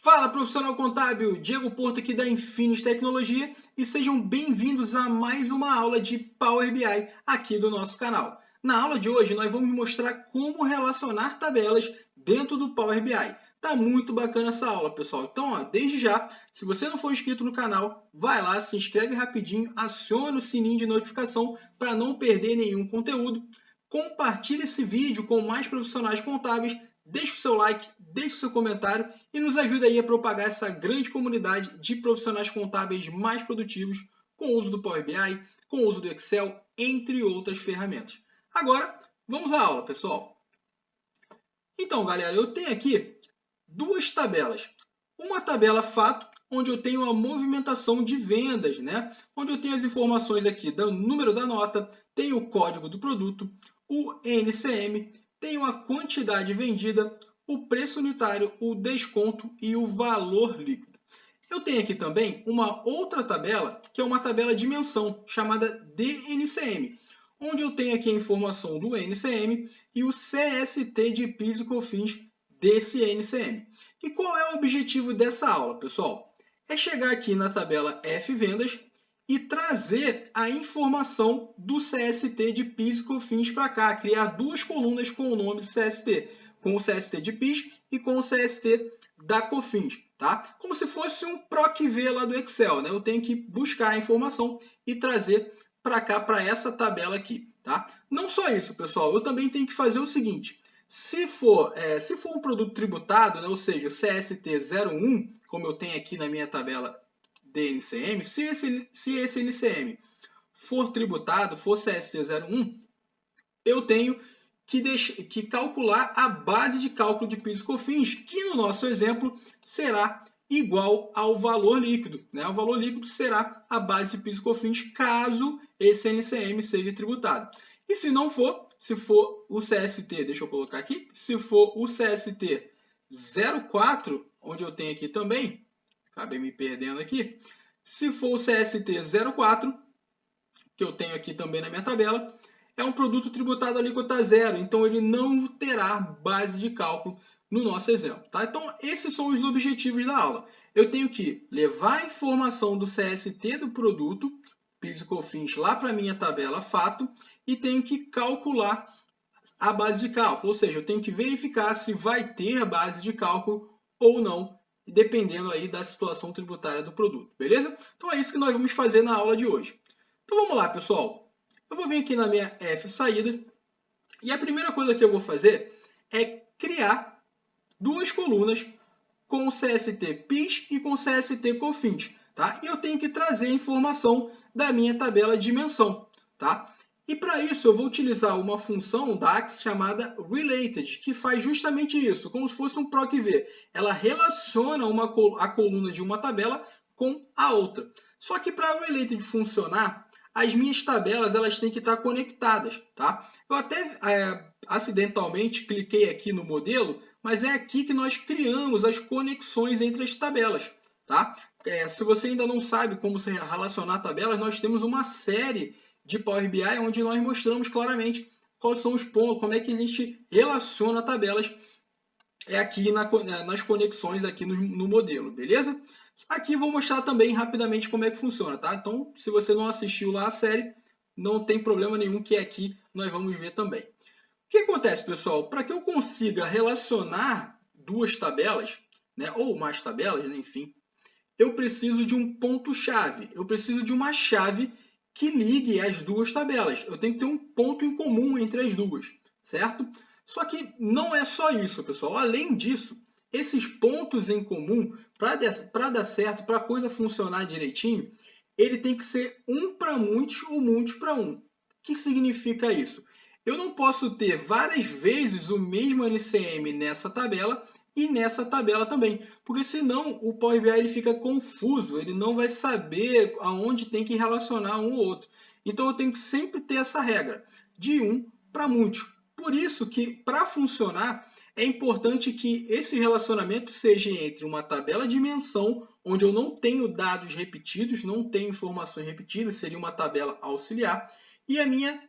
Fala, profissional contábil! Diego Porto aqui da Infinis Tecnologia e sejam bem-vindos a mais uma aula de Power BI aqui do nosso canal. Na aula de hoje nós vamos mostrar como relacionar tabelas dentro do Power BI. Tá muito bacana essa aula, pessoal. Então, desde já, se você não for inscrito no canal, vai lá, se inscreve rapidinho, aciona o sininho de notificação para não perder nenhum conteúdo. Compartilhe esse vídeo com mais profissionais contábeis, deixe o seu like, deixe o seu comentário e nos ajude aí a propagar essa grande comunidade de profissionais contábeis mais produtivos com o uso do Power BI, com o uso do Excel, entre outras ferramentas. Agora, vamos à aula, pessoal. Então, galera, eu tenho aqui duas tabelas. Uma tabela fato, onde eu tenho a movimentação de vendas, né? Onde eu tenho as informações aqui do número da nota, tenho o código do produto, o NCM, tenho a quantidade vendida, o preço unitário, o desconto e o valor líquido. Eu tenho aqui também uma outra tabela, que é uma tabela de dimensão, chamada DNCM, onde eu tenho aqui a informação do NCM e o CST de PIS e COFINS desse NCM. E qual é o objetivo dessa aula, pessoal? É chegar aqui na tabela F Vendas e trazer a informação do CST de PIS e COFINS para cá, criar duas colunas com o nome CST, com o CST de PIS e com o CST da COFINS, tá? Como se fosse um PROC-V lá do Excel, né? Eu tenho que buscar a informação e trazer para cá, para essa tabela aqui, tá? Não só isso, pessoal, eu também tenho que fazer o seguinte: se for um produto tributado, né, ou seja, o CST01, como eu tenho aqui na minha tabela DNCM, se esse NCM for tributado, for CST01, eu tenho que calcular a base de cálculo de PIS e COFINS, que no nosso exemplo será igual ao valor líquido, né? O valor líquido será a base de PIS e COFINS caso esse NCM seja tributado. E se não for, se for o CST, deixa eu colocar aqui, se for o CST 04, onde eu tenho aqui também, acabei me perdendo aqui, se for o CST 04, que eu tenho aqui também na minha tabela, é um produto tributado a alíquota zero, então ele não terá base de cálculo no nosso exemplo, tá? Então, esses são os objetivos da aula. Eu tenho que levar a informação do CST do produto, PIS e COFINS, lá para a minha tabela fato, e tenho que calcular a base de cálculo, ou seja, eu tenho que verificar se vai ter base de cálculo ou não, dependendo aí da situação tributária do produto, beleza? Então é isso que nós vamos fazer na aula de hoje. Então vamos lá, pessoal. Eu vou vir aqui na minha F saída e a primeira coisa que eu vou fazer é criar duas colunas com o CST PIS e com o CST COFINS, tá? E eu tenho que trazer a informação da minha tabela de dimensão, tá? E para isso eu vou utilizar uma função DAX chamada Related, que faz justamente isso, como se fosse um PROC-V. Ela relaciona a coluna de uma tabela com a outra. Só que para o Related funcionar, as minhas tabelas elas têm que estar conectadas, tá? Eu até acidentalmente cliquei aqui no modelo, mas é aqui que nós criamos as conexões entre as tabelas, tá? Se você ainda não sabe como se relacionar tabelas, nós temos uma série de Power BI onde nós mostramos claramente quais são os pontos, como é que a gente relaciona tabelas aqui nas conexões aqui no modelo, beleza? Aqui vou mostrar também rapidamente como é que funciona, tá? Então, se você não assistiu lá a série, não tem problema nenhum que aqui nós vamos ver também. O que acontece, pessoal? Para que eu consiga relacionar duas tabelas, né, ou mais tabelas, né, enfim, eu preciso de um ponto-chave. Eu preciso de uma chave que ligue as duas tabelas. Eu tenho que ter um ponto em comum entre as duas, certo? Só que não é só isso, pessoal. Além disso, esses pontos em comum, para dar certo, para a coisa funcionar direitinho, ele tem que ser um para muitos ou muitos para um. O que significa isso? Eu não posso ter várias vezes o mesmo NCM nessa tabela e nessa tabela também, porque senão o Power BI ele fica confuso, ele não vai saber aonde tem que relacionar um ou outro. Então eu tenho que sempre ter essa regra de um para muitos. Por isso que para funcionar é importante que esse relacionamento seja entre uma tabela de dimensão, onde eu não tenho dados repetidos, não tenho informações repetidas, seria uma tabela auxiliar, e a minha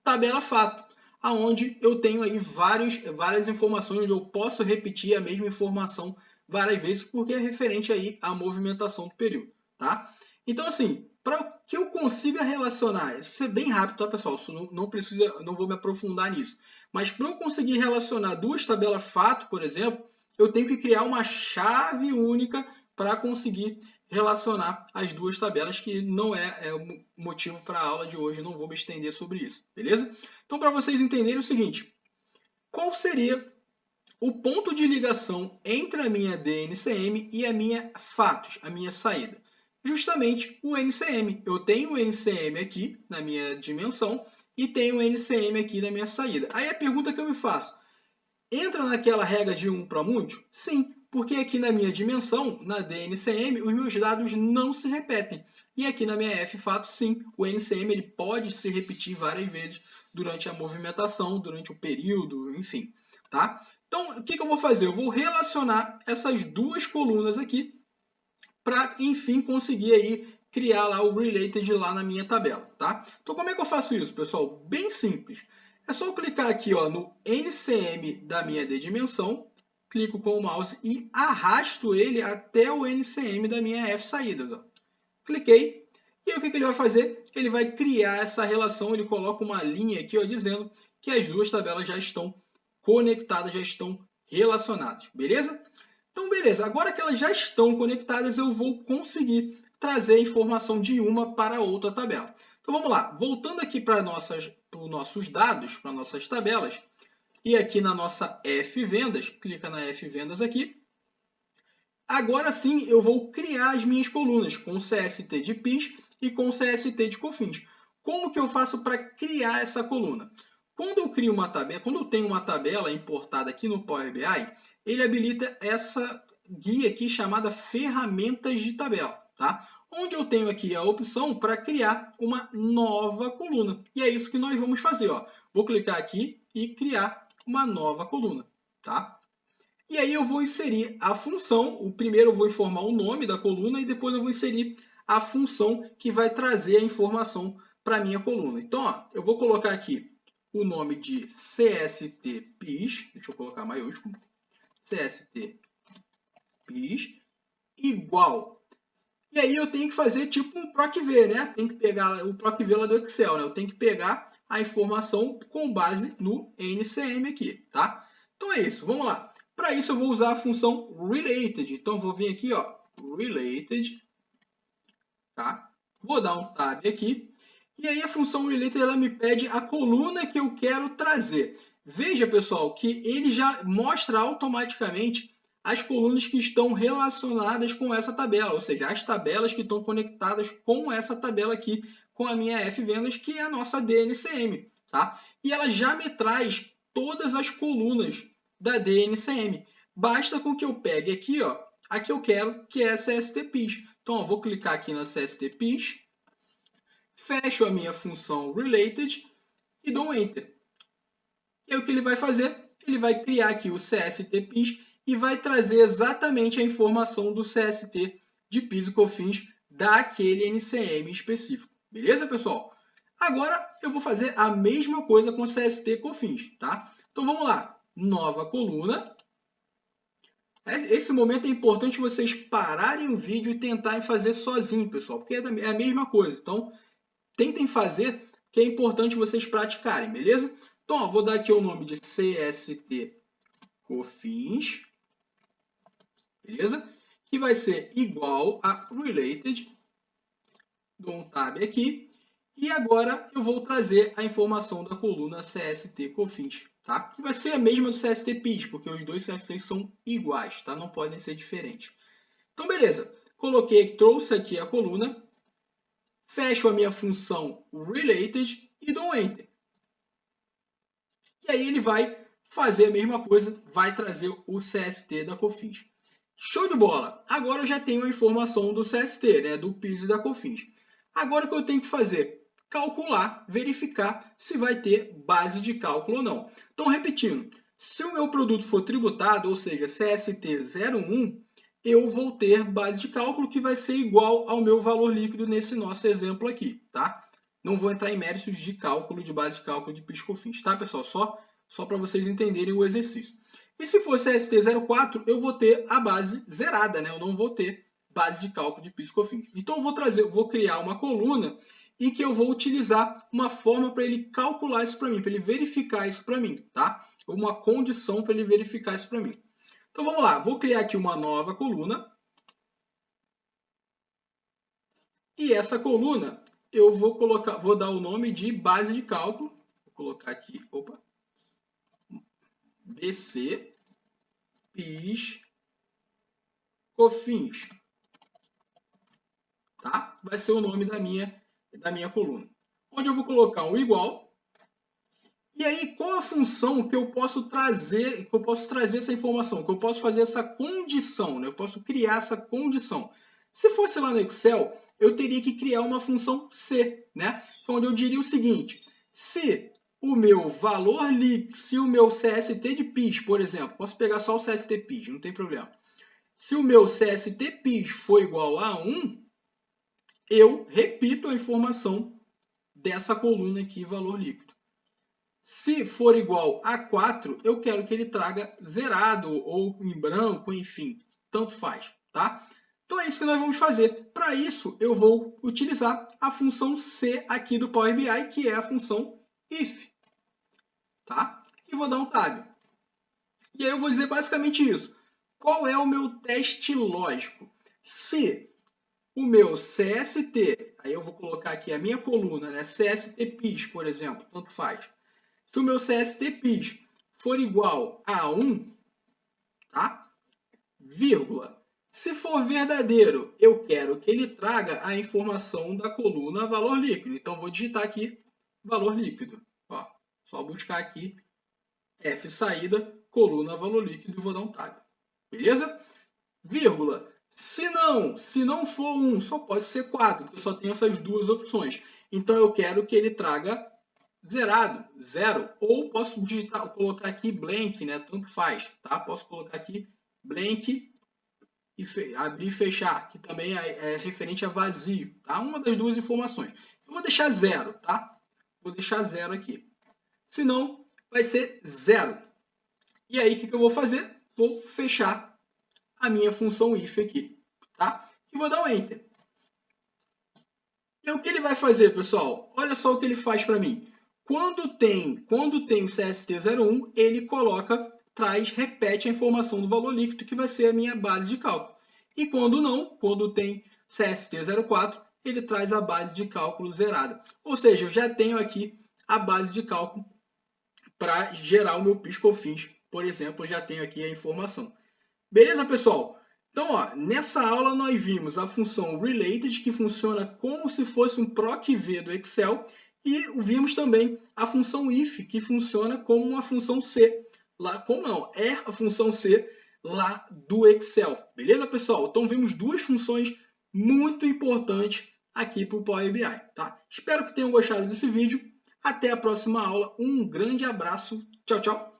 tabela fato, aonde eu tenho aí várias informações onde eu posso repetir a mesma informação várias vezes, porque é referente aí à movimentação do período, tá? Então, assim, para que eu consiga relacionar, isso é bem rápido, tá, pessoal? Isso não precisa, não vou me aprofundar nisso. Mas para eu conseguir relacionar duas tabelas fato, por exemplo, eu tenho que criar uma chave única para conseguir relacionar as duas tabelas, que não é o motivo para a aula de hoje, não vou me estender sobre isso, beleza? Então, para vocês entenderem o seguinte, qual seria o ponto de ligação entre a minha DNCM e a minha fatos, a minha saída? Justamente o NCM. Eu tenho o NCM aqui na minha dimensão e tenho o NCM aqui na minha saída. Aí a pergunta que eu me faço, entra naquela regra de 1 para muitos? Sim, porque aqui na minha dimensão, na DNCM, os meus dados não se repetem. E aqui na minha F-fato, sim, o NCM ele pode se repetir várias vezes durante a movimentação, durante o período, enfim. Tá? Então, o que eu vou fazer? Eu vou relacionar essas duas colunas aqui para, enfim, conseguir aí criar lá o related lá na minha tabela. Tá? Então, como é que eu faço isso, pessoal? Bem simples. É só eu clicar aqui ó, no NCM da minha D-dimensão, clico com o mouse e arrasto ele até o NCM da minha F-saídas. Ó. Cliquei. E aí o que ele vai fazer? Ele vai criar essa relação, ele coloca uma linha aqui ó, dizendo que as duas tabelas já estão conectadas, já estão relacionadas. Beleza? Então, beleza. Agora que elas já estão conectadas, eu vou conseguir trazer a informação de uma para outra tabela. Então, vamos lá. Voltando aqui para os nossos dados, para nossas tabelas, e aqui na nossa F-vendas, clica na F-vendas aqui. Agora sim, eu vou criar as minhas colunas com CST de PIS e com CST de COFINS. Como que eu faço para criar essa coluna? Quando eu crio uma tabela, quando eu tenho uma tabela importada aqui no Power BI, ele habilita essa guia aqui chamada ferramentas de tabela, tá? Onde eu tenho aqui a opção para criar uma nova coluna. E é isso que nós vamos fazer, ó. Vou clicar aqui e criar uma nova coluna, tá? E aí eu vou inserir a função, o primeiro eu vou informar o nome da coluna e depois eu vou inserir a função que vai trazer a informação para a minha coluna. Então, ó, eu vou colocar aqui o nome de CST-PIS, deixa eu colocar maiúsculo, CST-PIS, igual. E aí eu tenho que fazer tipo um PROC-V, né? Tem que pegar o PROC-V lá do Excel, né? Eu tenho que pegar a informação com base no NCM aqui, tá? Então é isso, vamos lá. Para isso eu vou usar a função related. Então vou vir aqui, ó, related, tá? Vou dar um tab aqui. E aí a função related ela me pede a coluna que eu quero trazer. Veja, pessoal, que ele já mostra automaticamente as colunas que estão relacionadas com essa tabela, ou seja, as tabelas que estão conectadas com essa tabela aqui, com a minha F-vendas, que é a nossa DNCM, tá? E ela já me traz todas as colunas da DNCM. Basta com que eu pegue aqui, ó, a que eu quero, que é a CST-PIS. Então, eu vou clicar aqui na CST-PIS, fecho a minha função related e dou um Enter. E aí, o que ele vai fazer? Ele vai criar aqui o CST-PIS e vai trazer exatamente a informação do CST de PIS e COFINS daquele NCM específico. Beleza, pessoal? Agora, eu vou fazer a mesma coisa com o CST COFINS, tá? Então, vamos lá. Nova coluna. Esse momento é importante vocês pararem o vídeo e tentarem fazer sozinho, pessoal, porque é a mesma coisa. Então, tentem fazer, que é importante vocês praticarem, beleza? Então, ó, vou dar aqui o nome de CST COFINS, beleza? Que vai ser igual a related. Dou um tab aqui. E agora eu vou trazer a informação da coluna CST COFINS, tá? Que vai ser a mesma do CST PIS, porque os dois CSTs são iguais, tá? Não podem ser diferentes. Então, beleza. Coloquei, trouxe aqui a coluna, fecho a minha função related e dou um Enter. E aí ele vai fazer a mesma coisa, vai trazer o CST da COFINS. Show de bola! Agora eu já tenho a informação do CST, né? Do PIS e da COFINS. Agora o que eu tenho que fazer? Calcular, verificar se vai ter base de cálculo ou não. Então, repetindo, se o meu produto for tributado, ou seja, CST 01, eu vou ter base de cálculo que vai ser igual ao meu valor líquido nesse nosso exemplo aqui, tá? Não vou entrar em méritos de cálculo, de base de cálculo de PIS e COFINS, tá, pessoal? Só para vocês entenderem o exercício. E se for CST04, eu vou ter a base zerada, né? Eu não vou ter base de cálculo de PIS e COFINS. Então eu vou criar uma coluna e que eu vou utilizar uma forma para ele calcular isso para mim, para ele verificar isso para mim, tá? Uma condição para ele verificar isso para mim. Então vamos lá, vou criar aqui uma nova coluna. E essa coluna eu vou dar o nome de base de cálculo. Vou colocar aqui, BC, PIS, COFINS. Tá? Vai ser o nome da minha coluna. Onde eu vou colocar um igual. E aí, qual a função que eu posso trazer, essa informação, que eu posso fazer essa condição, né? Eu posso criar essa condição. Se fosse lá no Excel, eu teria que criar uma função C, né? Onde eu diria o seguinte: se o meu valor líquido, se o meu CST de PIS, por exemplo, posso pegar só o CST PIS, não tem problema. Se o meu CST PIS for igual a 1, eu repito a informação dessa coluna aqui, valor líquido. Se for igual a 4, eu quero que ele traga zerado ou em branco, enfim, tanto faz, tá? Então é isso que nós vamos fazer. Para isso, eu vou utilizar a função C aqui do Power BI, que é a função if, tá? E vou dar um tab. E aí eu vou dizer basicamente isso. Qual é o meu teste lógico? Se o meu CST, aí eu vou colocar aqui a minha coluna, né? CST PIS, por exemplo, tanto faz. Se o meu CST PIS for igual a 1, tá? Vírgula. Se for verdadeiro, eu quero que ele traga a informação da coluna valor líquido. Então, vou digitar aqui valor líquido. Ó, só buscar aqui F saída, coluna valor líquido e vou dar um tab. Beleza? Vírgula. Se não for 1, só pode ser 4, porque eu só tenho essas duas opções. Então, eu quero que ele traga zerado, 0, ou posso digitar, colocar aqui blank, né? Tanto faz, tá? Posso colocar aqui blank e abrir e fechar, que também é referente a vazio, tá? Uma das duas informações. Eu vou deixar 0, tá? Vou deixar 0 aqui. Senão, vai ser 0. E aí, o que eu vou fazer? Vou fechar a minha função if aqui, tá? E vou dar um enter. E o que ele vai fazer, pessoal? Olha só o que ele faz para mim. Quando tem o CST01, ele repete a informação do valor líquido, que vai ser a minha base de cálculo. E quando não, quando tem CST04, ele traz a base de cálculo zerada. Ou seja, eu já tenho aqui a base de cálculo para gerar o meu PIS/COFINS, por exemplo, eu já tenho aqui a informação. Beleza, pessoal? Então, ó, nessa aula nós vimos a função related, que funciona como se fosse um PROC-V do Excel, e vimos também a função if, que funciona como uma função C. É a função C lá do Excel. Beleza, pessoal? Então, vimos duas funções muito importantes aqui para o Power BI. Tá? Espero que tenham gostado desse vídeo. Até a próxima aula. Um grande abraço. Tchau, tchau.